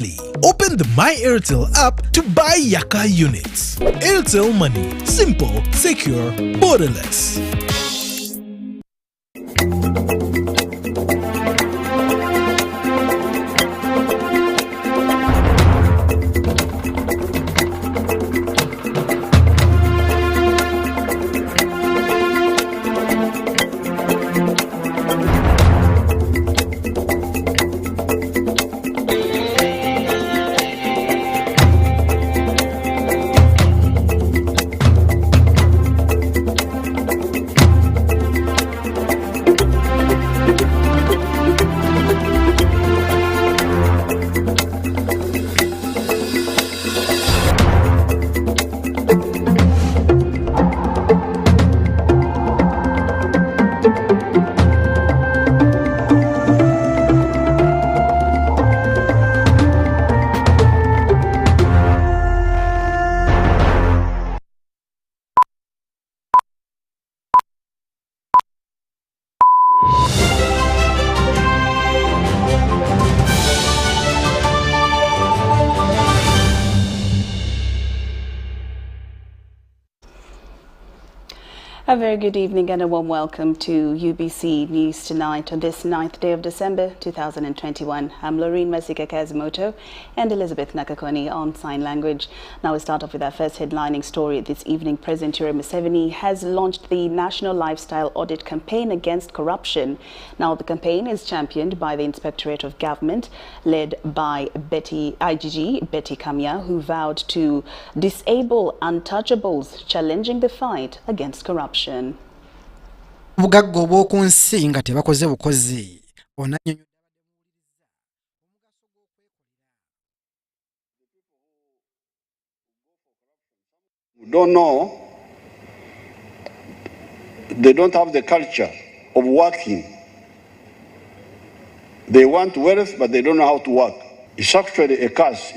Open the My Airtel app to buy Yaka units. Airtel Money. Simple, secure, borderless. A very good evening and a warm welcome to UBC News Tonight on this 9th day of December 2021. I'm Lauryn Kazimoto and Elizabeth Nakakoni on Sign Language. Now we start off with our first headlining story this evening. President Yoweri Museveni has launched the National Lifestyle Audit Campaign against corruption. Now the campaign is championed by the Inspectorate of Government led by IGG Betty Kamya, who vowed to disable untouchables, challenging the fight against corruption. Bugaggo bw'okunsi nga tebakoze bukozi don't know, they don't have the culture of working. They want wealth, but they don't know how to work. It's actually a curse.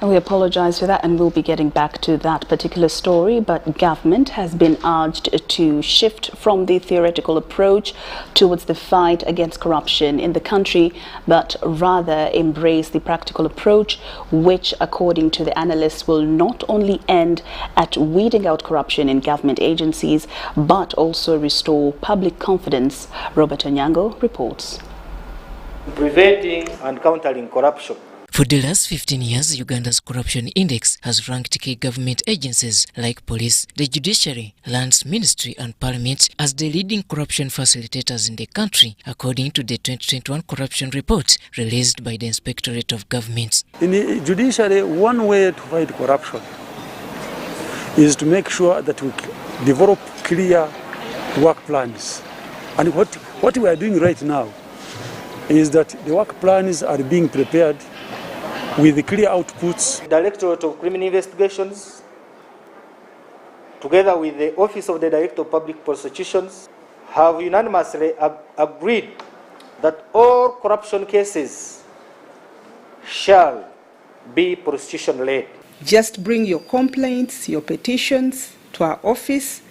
We apologize for that, and we'll be getting back to that particular story. But government has been urged to shift from the theoretical approach towards the fight against corruption in the country, but rather embrace the practical approach, which, according to the analysts, will not only end at weeding out corruption in government agencies, but also restore public confidence. Robert Onyango reports. Preventing and countering corruption. For the last 15 years, Uganda's corruption index has ranked key government agencies like police, the judiciary, lands ministry and parliament as the leading corruption facilitators in the country, according to the 2021 corruption report released by the Inspectorate of Government. In the judiciary, one way to fight corruption is to make sure that we develop clear work plans. And what we are doing right now is that the work plans are being prepared with the clear outputs. Directorate of Criminal Investigations, together with the Office of the Director of Public Prosecutions, have unanimously agreed that all corruption cases shall be prosecution-led. Just bring your complaints, your petitions to our office.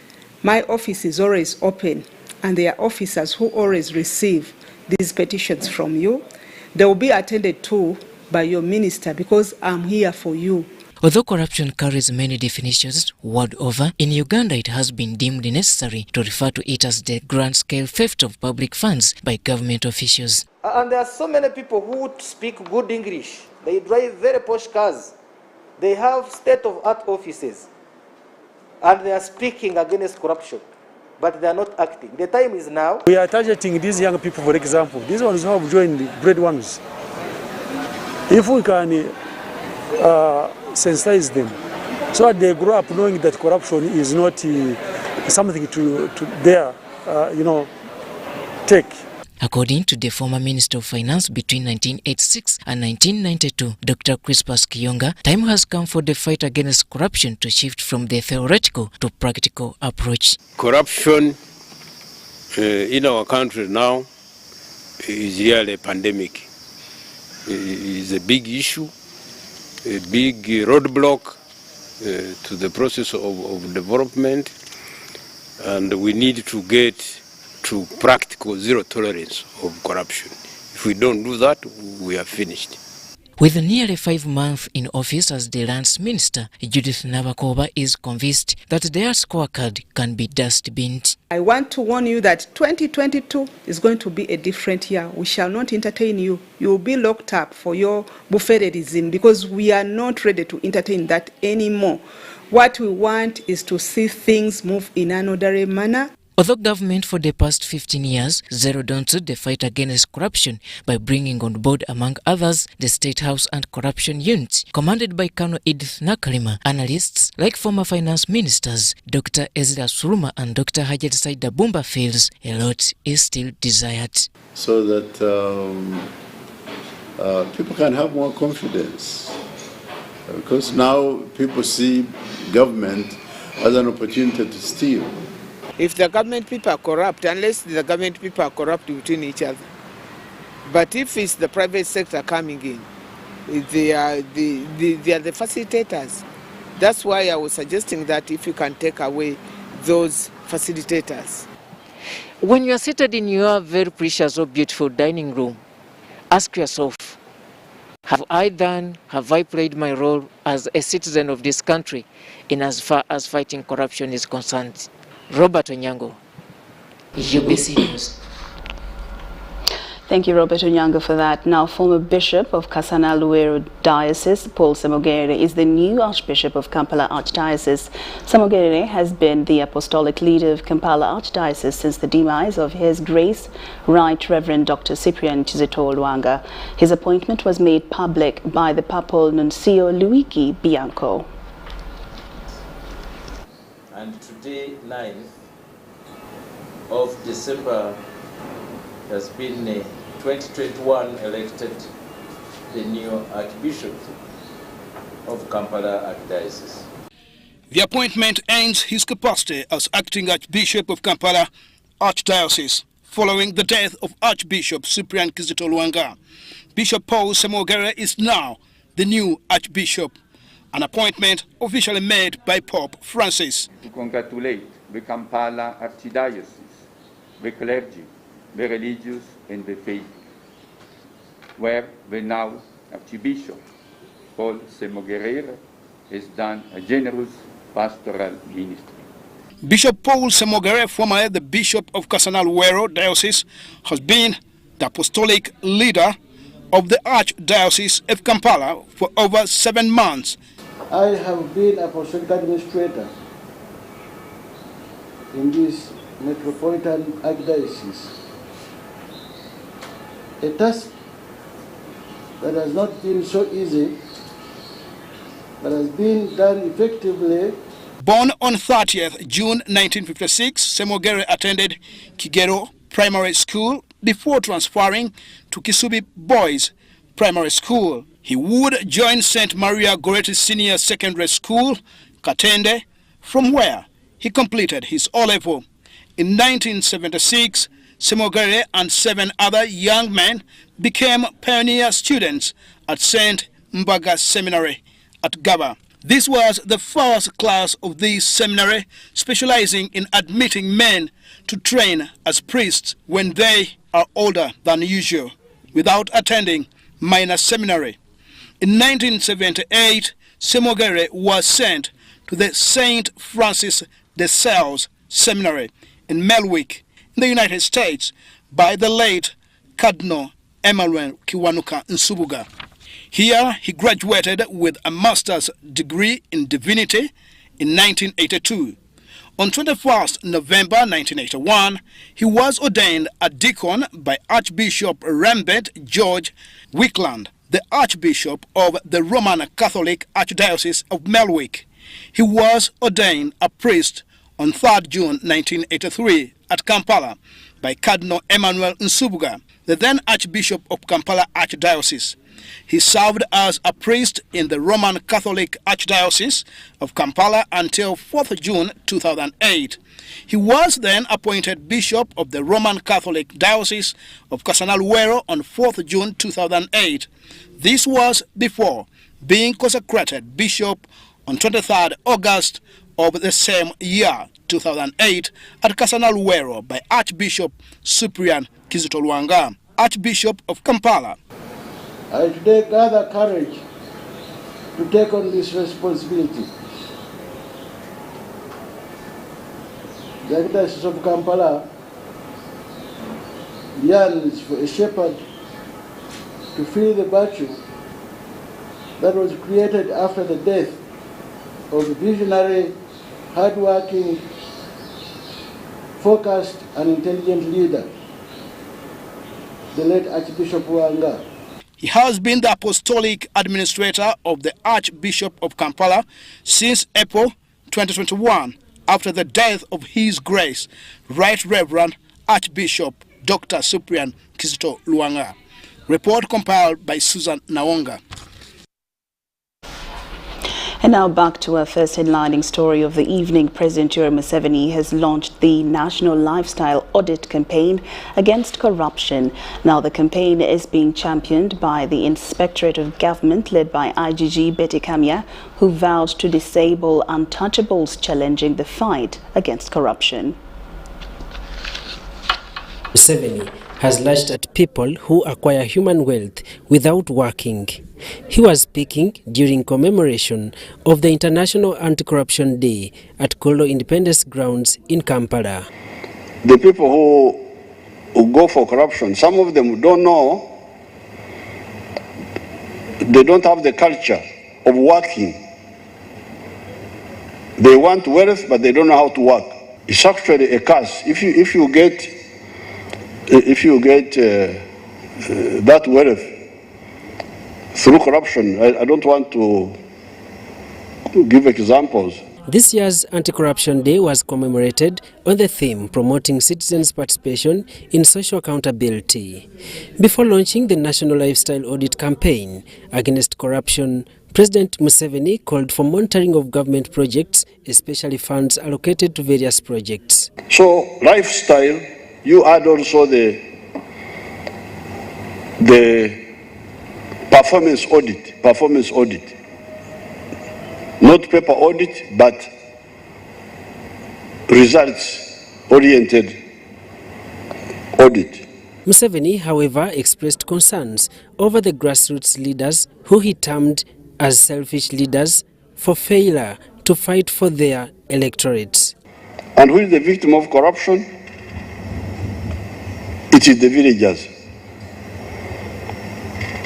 My office is always open, and there are officers who always receive these petitions from you. They will be attended to by your minister, because I'm here for you. Although corruption carries many definitions world over, in Uganda it has been deemed necessary to refer to it as the grand-scale theft of public funds by government officials. And there are so many people who speak good English. They drive very posh cars. They have state-of-art offices. And they are speaking against corruption, but they are not acting. The time is now. We are targeting these young people, for example. These ones who have joined the grade ones. If we can sensitize them so that they grow up knowing that corruption is not something to their, take. According to the former Minister of Finance between 1986 and 1992, Dr. Crispus Kayunga, time has come for the fight against corruption to shift from the theoretical to practical approach. Corruption in our country now is really a pandemic. Is a big issue, a big roadblock to the process of development. and we need to get to practical zero tolerance of corruption. If we don't do that, we are finished. With nearly 5 months in office as the lands minister, Judith Nabakoba is convinced that their scorecard can be dust-binned. I want to warn you that 2022 is going to be a different year. We shall not entertain you. You will be locked up for your buffeterism because we are not ready to entertain that anymore. What we want is to see things move in an orderly manner. Although government for the past 15 years zeroed onto the fight against corruption by bringing on board, among others, the State House Anti-Corruption Unit, commanded by Colonel Edith Nakalima, analysts like former finance ministers Dr. Ezra Suruma and Dr. Hajat Saida Bumba feels a lot is still desired. So that people can have more confidence. Because now people see government as an opportunity to steal. If the government people are corrupt, unless the government people are corrupt between each other. But if it's the private sector coming in, they are the facilitators. That's why I was suggesting that if you can take away those facilitators. When you are seated in your very precious or beautiful dining room, ask yourself, have I played my role as a citizen of this country in as far as fighting corruption is concerned? Robert Onyango, UBC News. Thank you, Robert Onyango, for that. Now, former Bishop of Kasana-Luweero Diocese, Paul Semogere, is the new Archbishop of Kampala Archdiocese. Semogere has been the apostolic leader of Kampala Archdiocese since the demise of His Grace Right Reverend Dr. Cyprian Kizito Lwanga. His appointment was made public by the Papal Nuncio Luigi Bianco. And today, 9th of December, has been 2021 elected the new Archbishop of Kampala Archdiocese. The appointment ends his capacity as acting Archbishop of Kampala Archdiocese following the death of Archbishop Cyprian Kizito Lwanga. Bishop Paul Semogere is now the new Archbishop, an appointment officially made by Pope Francis. To congratulate the Kampala Archdiocese, the clergy, the religious and the faithful, where the now Archbishop Paul Semogere has done a generous pastoral ministry. Bishop Paul Semogere, formerly the Bishop of Kasana-Luweero Diocese, has been the apostolic leader of the Archdiocese of Kampala for over 7 months. I have been apostolic administrator in this metropolitan archdiocese, a task that has not been so easy, but has been done effectively. Born on 30th June 1956, Semogere attended Kigero Primary School before transferring to Kisubi Boys Primary School. He would join St. Maria Goretti Senior Secondary School, Katende, from where he completed his O-level. In 1976, Semogere and 7 other young men became pioneer students at St. Mbaga Seminary at Gaba. This was the first class of this seminary, specializing in admitting men to train as priests when they are older than usual, without attending minor seminary. In 1978, Semogere was sent to the St. Francis de Sales Seminary in Melwick, in the United States, by the late Cardinal Emmanuel Kiwanuka Nsubuga. Here he graduated with a master's degree in divinity in 1982. On 21st November 1981, he was ordained a deacon by Archbishop Rembert George Wickland, the Archbishop of the Roman Catholic Archdiocese of Melwick. He was ordained a priest on 3rd June 1983 at Kampala by Cardinal Emmanuel Nsubuga, the then Archbishop of Kampala Archdiocese. He served as a priest in the Roman Catholic Archdiocese of Kampala until 4th June 2008. He was then appointed Bishop of the Roman Catholic Diocese of Kasana-Luweero on 4th June 2008. This was before being consecrated Bishop on 23rd August of the same year, 2008, at Kasanaluwero by Archbishop Cyprian Kizito, Archbishop of Kampala. I today gather courage to take on this responsibility. The Archdiocese of Kampala yearns for a shepherd to fill the virtue that was created after the death of a visionary, hardworking, focused and intelligent leader, the late Archbishop Kayunga. He has been the apostolic administrator of the Archbishop of Kampala since April 2021, after the death of His Grace, Right Reverend Archbishop Dr. Cyprian Kizito. Report compiled by Susan Nawonga. And now back to our first headlining story of the evening. President Yoweri Museveni has launched the National Lifestyle Audit Campaign against corruption. Now the campaign is being championed by the Inspectorate of Government led by IGG Betty Kamya, who vowed to disable untouchables challenging the fight against corruption. Museveni has lashed at people who acquire human wealth without working. He was speaking during commemoration of the International Anti-Corruption Day at Kolo Independence Grounds in Kampala. The people who go for corruption, some of them don't know, they don't have the culture of working. They want wealth, but they don't know how to work. It's actually a curse. If you get that wealth through corruption, I don't want to give examples. This year's Anti-Corruption Day was commemorated on the theme promoting citizens' participation in social accountability. Before launching the National Lifestyle Audit Campaign against corruption, President Museveni called for monitoring of government projects, especially funds allocated to various projects. So, lifestyle, you add also the performance audit. Not paper audit, but results-oriented audit. Museveni, however, expressed concerns over the grassroots leaders who he termed as selfish leaders for failure to fight for their electorates. And who is the victim of corruption? It is the villagers.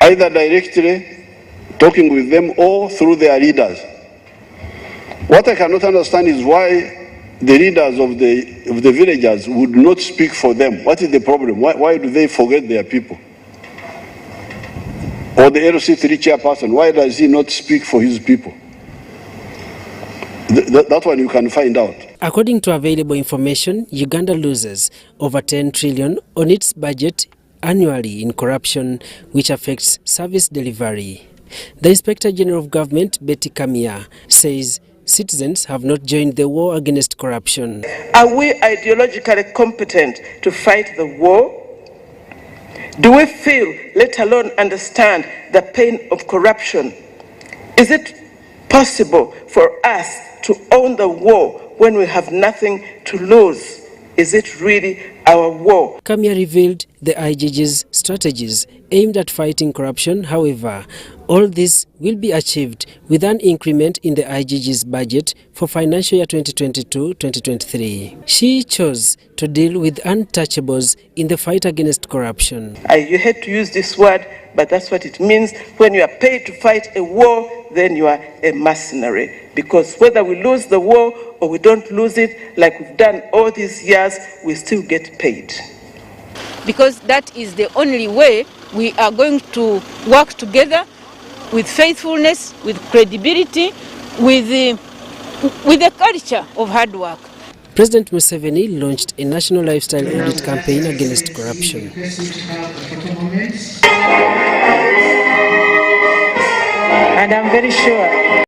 Either directly talking with them or through their leaders. What I cannot understand is why the leaders of the villagers would not speak for them. What is the problem? Why do they forget their people? Or the LC3 chairperson, why does he not speak for his people? That one you can find out. According to available information, Uganda loses over 10 trillion on its budget annually in corruption, which affects service delivery. The Inspector General of Government, Betty Kamya, says citizens have not joined the war against corruption. Are we ideologically competent to fight the war? Do we feel, let alone understand, the pain of corruption? Is it possible for us to own the war when we have nothing to lose? Is it really our war? Kamya revealed the IGG's strategies aimed at fighting corruption. However, all this will be achieved with an increment in the IGG's budget for financial year 2022-2023. She chose to deal with untouchables in the fight against corruption. You hate to use this word, but that's what it means. When you are paid to fight a war, then you are a mercenary. Because whether we lose the war or we don't lose it, like we've done all these years, we still get paid. Because that is the only way we are going to work together with faithfulness, with credibility, with the culture of hard work. President Museveni launched a national lifestyle audit campaign against corruption. And I'm very sure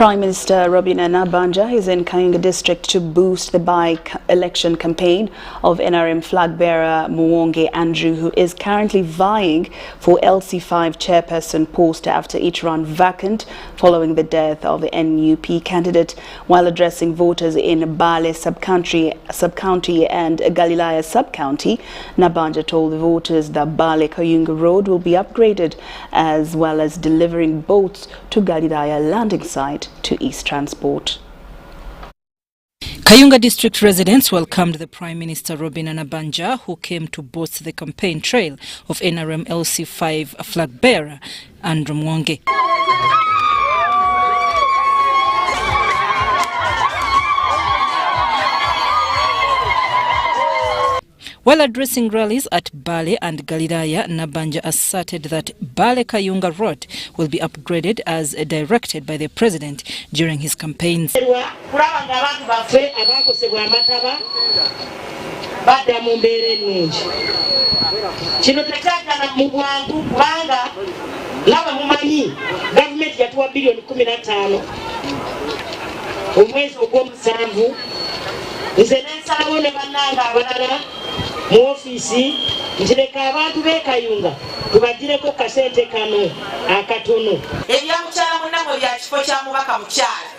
Prime Minister Robin Nabanja is in Kayunga district to boost the by-election campaign of NRM flag bearer Muwonge Andrew, who is currently vying for LC5 chairperson post after each run vacant following the death of the NUP candidate. While addressing voters in Bale sub-county and Galilaya sub-county, Nabanja told the voters that Bale Kayunga Road will be upgraded, as well as delivering boats to Galilaya landing site to East Transport. Kayunga district residents welcomed the Prime Minister Robin Nabanja, who came to boost the campaign trail of NRM LC5 flag bearer Andrew Muwonge. While addressing rallies at Bale and Galilaya, Nabanja asserted that Bale Kayunga Road will be upgraded as directed by the President during his campaigns. mu ofisi ntireka abantu bekayunga tubagireko kasente kano akatono ebyamukyala munnamwe bya kifo kya mubaka mukyala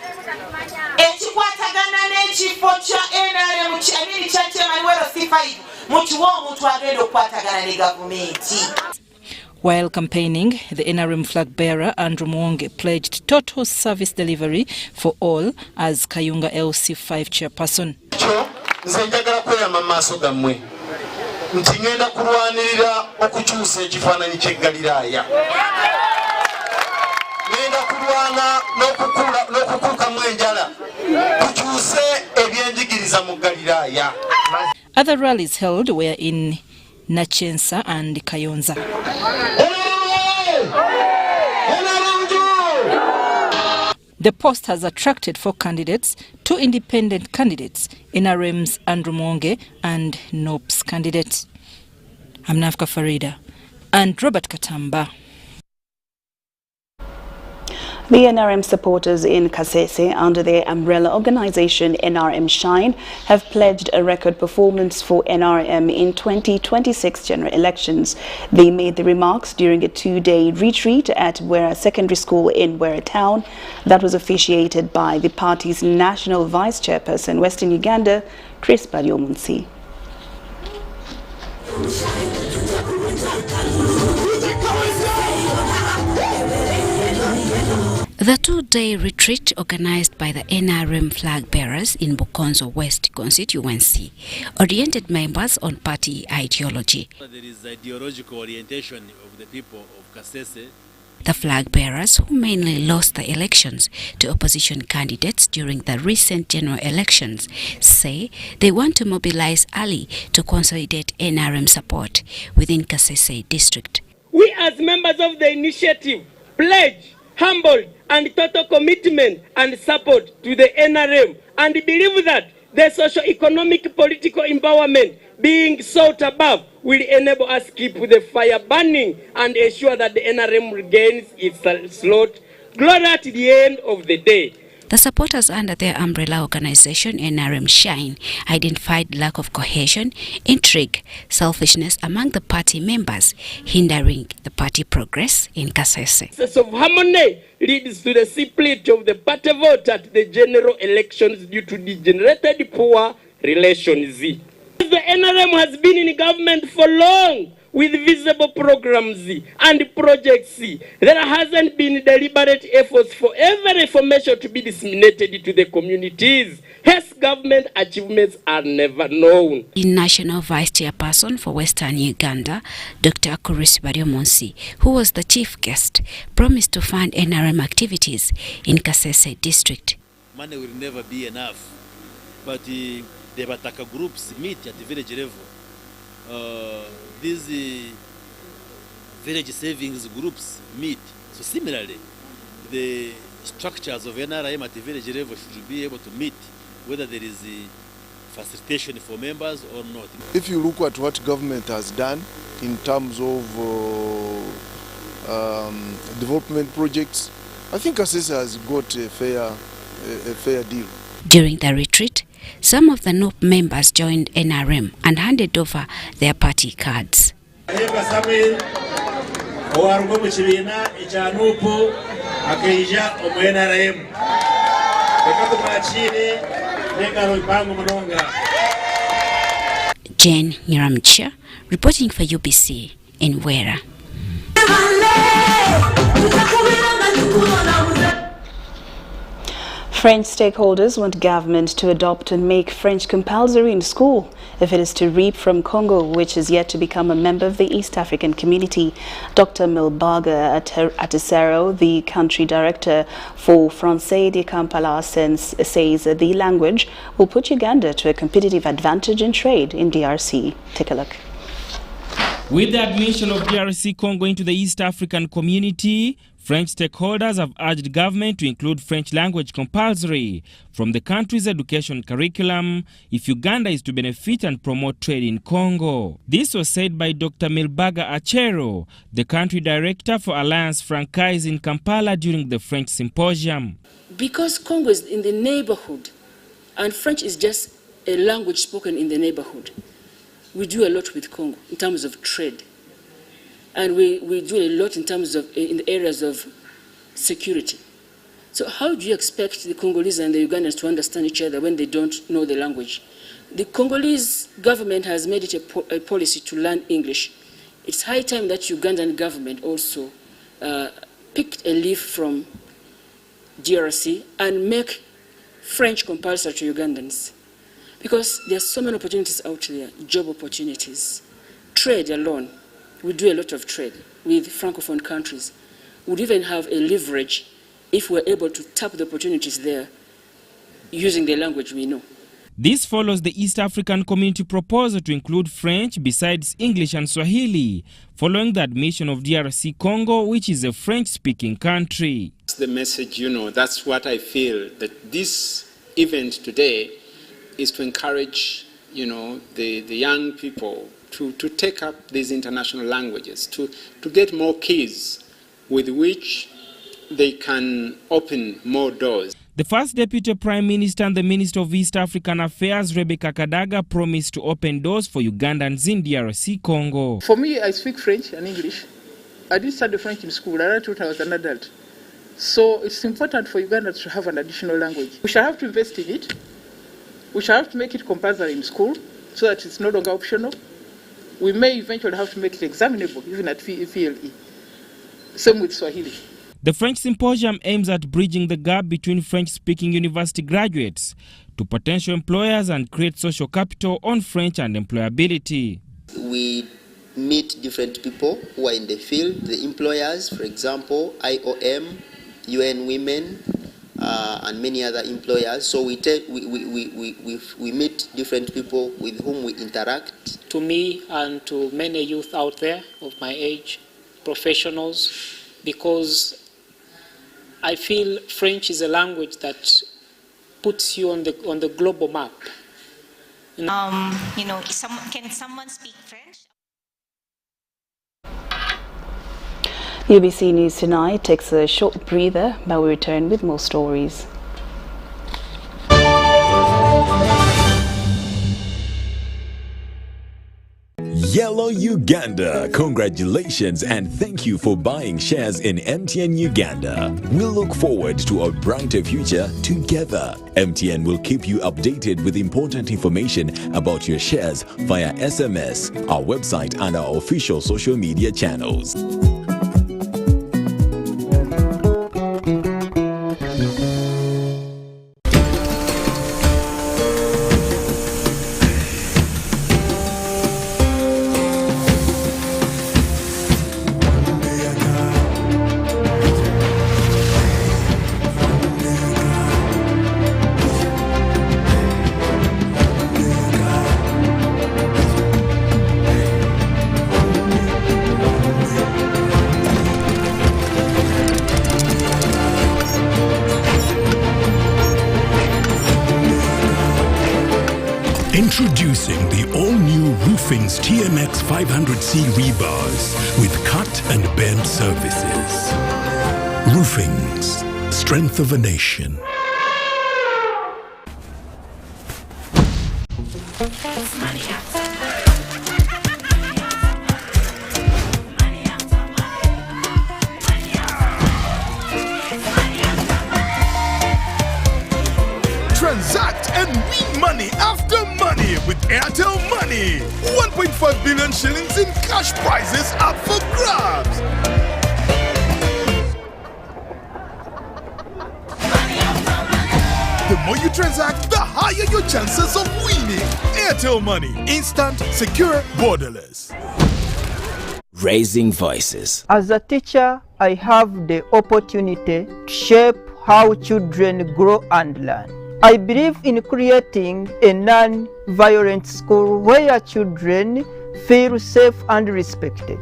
ekikwatagana n'ekifo kya NRM kyamiri kya Emmanuel C5 mu kiwa omuntu agenda okukwatagana ne gavumenti. While campaigning, the NRM flag bearer Andrew Muwonge pledged total service delivery for all as Kayunga LC5 chairperson. Nze njagala kweyama maaso gammwe nti ngenda kulwanirira okukyusa ekifaananyi ky'Eggaliraaya. Ngenda kulwana n'okukuukamu enjala kukyuse ebyenjigiriza mu Ggaliraaya. Other rallies held were in Nachensa and Kayonza. The post has attracted 4 candidates, 2 independent candidates, NRM's Andrew Muwonge and NOP's candidates. I'm Nafka Farida and Robert Katamba. The NRM supporters in Kasese, under their umbrella organization NRM Shine, have pledged a record performance for NRM in 2026 general elections. They made the remarks during a 2-day retreat at Wera Secondary School in Wera Town that was officiated by the party's national vice chairperson, Western Uganda, Chris Baryomunsi. The 2-day retreat organized by the NRM flag bearers in Bukonzo West constituency oriented members on party ideology. There is ideological orientation of the people of Kasese. The flag bearers, who mainly lost the elections to opposition candidates during the recent general elections, say they want to mobilize early to consolidate NRM support within Kasese district. We as members of the initiative pledge humble and total commitment and support to the NRM and believe that the socio-economic political empowerment being sought above will enable us to keep the fire burning and ensure that the NRM regains its slot glory at the end of the day. The supporters under their umbrella organization NRM Shine identified lack of cohesion, intrigue, selfishness among the party members, hindering the party progress in Kasese. Sense of harmony leads to the split of the party vote at the general elections due to degenerated poor relations. The NRM has been in government for long with visible programs and projects. There hasn't been deliberate efforts for every information to be disseminated to the communities. Hence, government achievements are never known. The National Vice Chairperson for Western Uganda, Dr. Chris Baryomunsi, who was the chief guest, promised to fund NRM activities in Kasese district. Money will never be enough, but the Bataka groups meet at the village level. These village savings groups meet. So similarly, the structures of NRM at the village level should be able to meet, whether there is a facilitation for members or not. If you look at what government has done in terms of development projects, I think Assisi has got a fair deal. During the retreat, some of the NOP members joined NRM and handed over their party cards. Jane Nyiramcha, reporting for UBC in Wera. French stakeholders want government to adopt and make French compulsory in school if it is to reap from Congo, which is yet to become a member of the East African community. Dr. Milbaga Atisero, the country director for Francais de Kampala, says the language will put Uganda to a competitive advantage in trade in DRC. Take a look. With the admission of DRC Congo into the East African community, French stakeholders have urged government to include French language compulsory from the country's education curriculum if Uganda is to benefit and promote trade in Congo. This was said by Dr. Milbaga Achero, the country director for Alliance Francaise in Kampala during the French symposium. Because Congo is in the neighborhood and French is just a language spoken in the neighborhood, we do a lot with Congo in terms of trade. And we do a lot in terms of in the areas of security. So how do you expect the Congolese and the Ugandans to understand each other when they don't know the language? The Congolese government has made it a policy to learn English. It's high time that Ugandan government also picked a leaf from DRC and make French compulsory to Ugandans. Because there are so many opportunities out there, job opportunities, trade alone. We do a lot of trade with Francophone countries. We'd even have a leverage if we're able to tap the opportunities there using the language we know. This follows the East African community proposal to include French besides English and Swahili, following the admission of DRC Congo, which is a French-speaking country. That's the message, that's what I feel, that this event today is to encourage, the young people to take up these international languages, to get more keys with which they can open more doors. The first Deputy Prime Minister and the Minister of East African Affairs, Rebecca Kadaga, promised to open doors for Ugandans in DRC Congo. For me, I speak French and English. I did study French in school. I learned it when I was an adult. So it's important for Ugandans to have an additional language. We shall have to invest in it. We shall have to make it compulsory in school so that it's no longer optional. We may eventually have to make it examinable, even at FLE. Same with Swahili. The French symposium aims at bridging the gap between French-speaking university graduates to potential employers and create social capital on French and employability. We meet different people who are in the field, the employers, for example, IOM, UN Women, and many other employers. So we meet different people with whom we interact. To me and to many youth out there of my age, professionals, because I feel French is a language that puts you on the global map. Can someone speak French? UBC News Tonight takes a short breather, but we return with more stories. Yellow Uganda, congratulations and thank you for buying shares in MTN Uganda. We look forward to a brighter future together. MTN will keep you updated with important information about your shares via SMS, our website and our official social media channels. Introducing the all-new Roofing's TMX 500C rebars with cut and bend surfaces. Roofings, strength of a nation. Transact and win money after money with Airtel Money. 1.5 billion shillings in cash prizes up for grabs. The more you transact, the higher your chances of winning. Airtel Money. Instant, secure, borderless. Raising voices. As a teacher, I have the opportunity to shape how children grow and learn. I believe in creating a non-violent school where children feel safe and respected.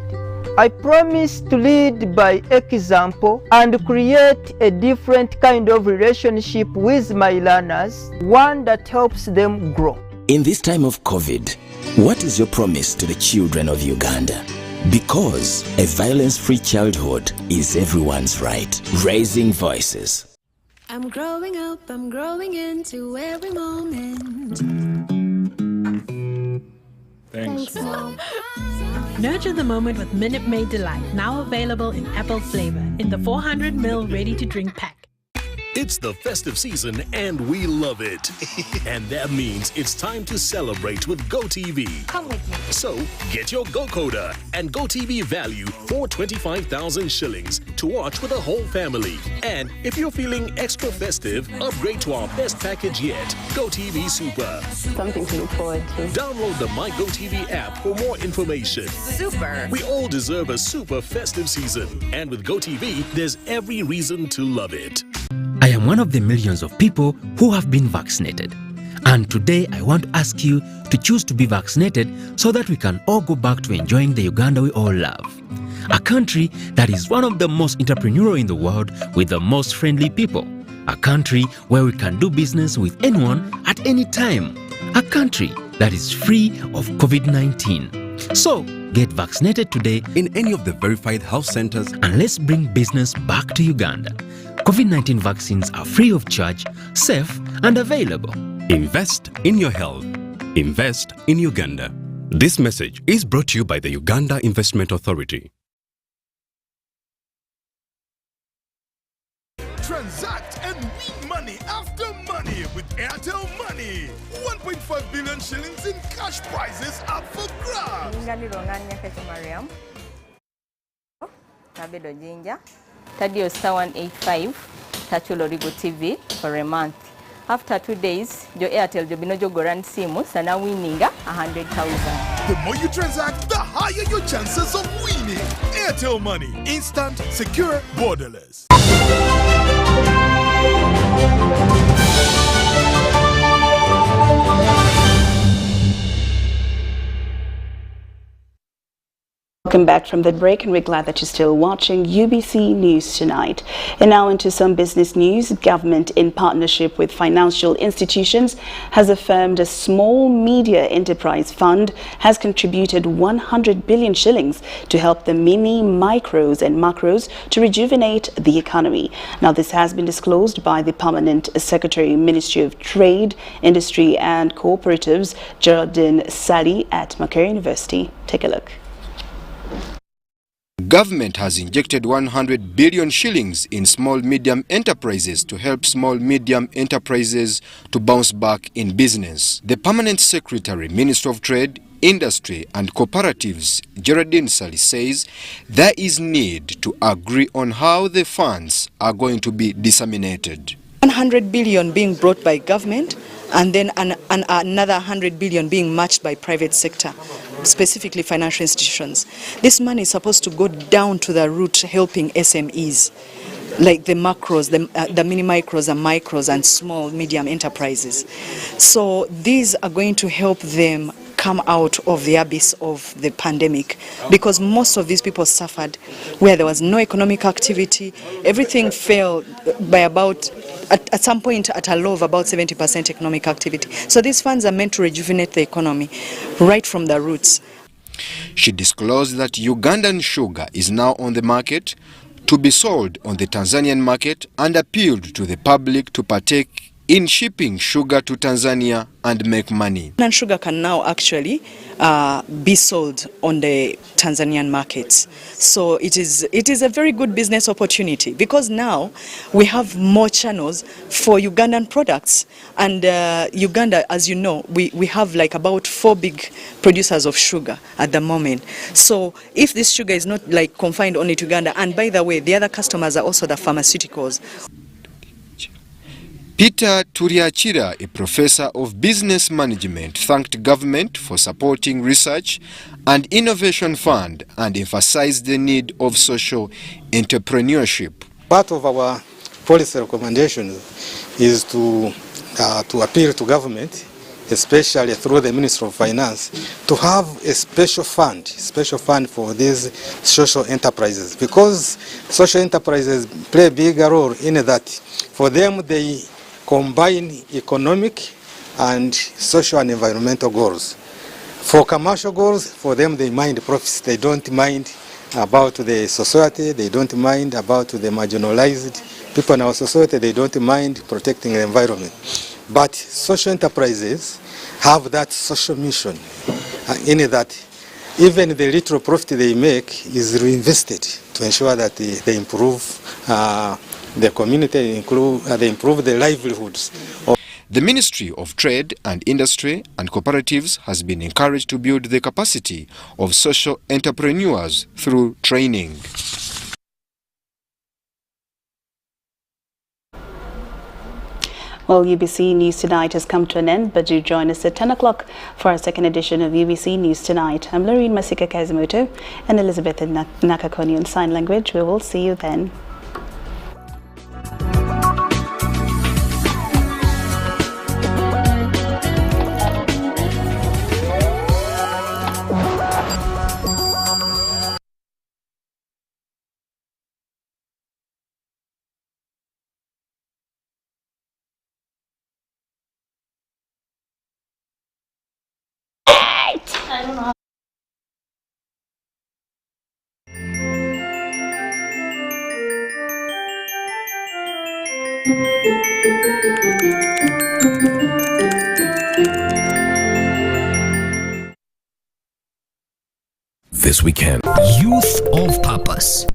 I promise to lead by example and create a different kind of relationship with my learners, one that helps them grow. In this time of COVID, what is your promise to the children of Uganda? Because a violence-free childhood is everyone's right. Raising voices. I'm growing up, I'm growing into every moment. Thanks. Mom. Nurture the moment with Minute Maid Delight, now available in apple flavor in the 400ml ready-to-drink pack. It's the festive season and we love it. And that means it's time to celebrate with GoTV. Come with me. So get your GoCoder and GoTV value for 25,000 shillings to watch with the whole family. And if you're feeling extra festive, upgrade to our best package yet, GoTV Super. Something to look forward to. Download the My GoTV app for more information. Super. We all deserve a super festive season. And with GoTV, there's every reason to love it. I am one of the millions of people who have been vaccinated. And today I want to ask you to choose to be vaccinated so that we can all go back to enjoying the Uganda we all love. A country that is one of the most entrepreneurial in the world with the most friendly people. A country where we can do business with anyone at any time. A country that is free of COVID-19. So, get vaccinated today in any of the verified health centers and let's bring business back to Uganda. COVID-19 vaccines are free of charge, safe and available. Invest in your health. Invest in Uganda. This message is brought to you by the Uganda Investment Authority. Transact and win money after money with Airtel Money. 1.5 billion shillings in cash prizes up for grabs. Tadio star 185 tachulo Rigo TV for a month. After 2 days, your Airtel Jobinojo Goran Simu sana winning 100,000. The more you transact, the higher your chances of winning. Airtel Money. Instant, secure, borderless. Welcome back from the break, and we're glad that you're still watching UBC News Tonight. And now into some business news. Government, in partnership with financial institutions, has affirmed a small media enterprise fund has contributed 100 billion shillings to help the mini, micros and macros to rejuvenate the economy. Now, this has been disclosed by the Permanent Secretary, Ministry of Trade, Industry and Cooperatives, Geraldine Sally at Makerere University. Take a look. Government has injected 100 billion shillings in small-medium enterprises to help small-medium enterprises to bounce back in business. The Permanent Secretary, Minister of Trade, Industry and Cooperatives, Geraldine Sally, says there is need to agree on how the funds are going to be disseminated. 100 billion being brought by government, and then another 100 billion being matched by private sector, specifically financial institutions. This money is supposed to go down to the root, helping SMEs, like the macros, the mini micros and micros and small medium enterprises. So these are going to help them come out of the abyss of the pandemic, because most of these people suffered where there was no economic activity. Everything fell by about, at some point, at a low of about 70% economic activity. So these funds are meant to rejuvenate the economy right from the roots. She disclosed that Ugandan sugar is now on the market to be sold on the Tanzanian market and appealed to the public to partake in shipping sugar to Tanzania and make money. Sugar can now actually be sold on the Tanzanian markets. So it is a very good business opportunity because now we have more channels for Ugandan products. And Uganda, as you know, we have like about 4 big producers of sugar at the moment. So if this sugar is not like confined only to Uganda, and by the way, the other customers are also the pharmaceuticals. Peter Turiachira, a professor of business management, thanked government for supporting research and innovation fund and emphasized the need of social entrepreneurship. Part of our policy recommendations is to appeal to government, especially through the Ministry of Finance, to have a special fund for these social enterprises, because social enterprises play a bigger role in that for them they combine economic and social and environmental goals. For commercial goals, for them they mind profits. They don't mind about the society, they don't mind about the marginalized people in our society, they don't mind protecting the environment. But social enterprises have that social mission in that even the little profit they make is reinvested to ensure that they improve the community, they improve the livelihoods. The Ministry of Trade and Industry and Cooperatives has been encouraged to build the capacity of social entrepreneurs through training. Well, UBC News Tonight has come to an end, but do join us at 10 o'clock for our second edition of UBC News Tonight. I'm Lauryn Kazimoto and Elizabeth Nakakoni on Sign Language. We will see you then. I don't know. This weekend, Youth of Purpose.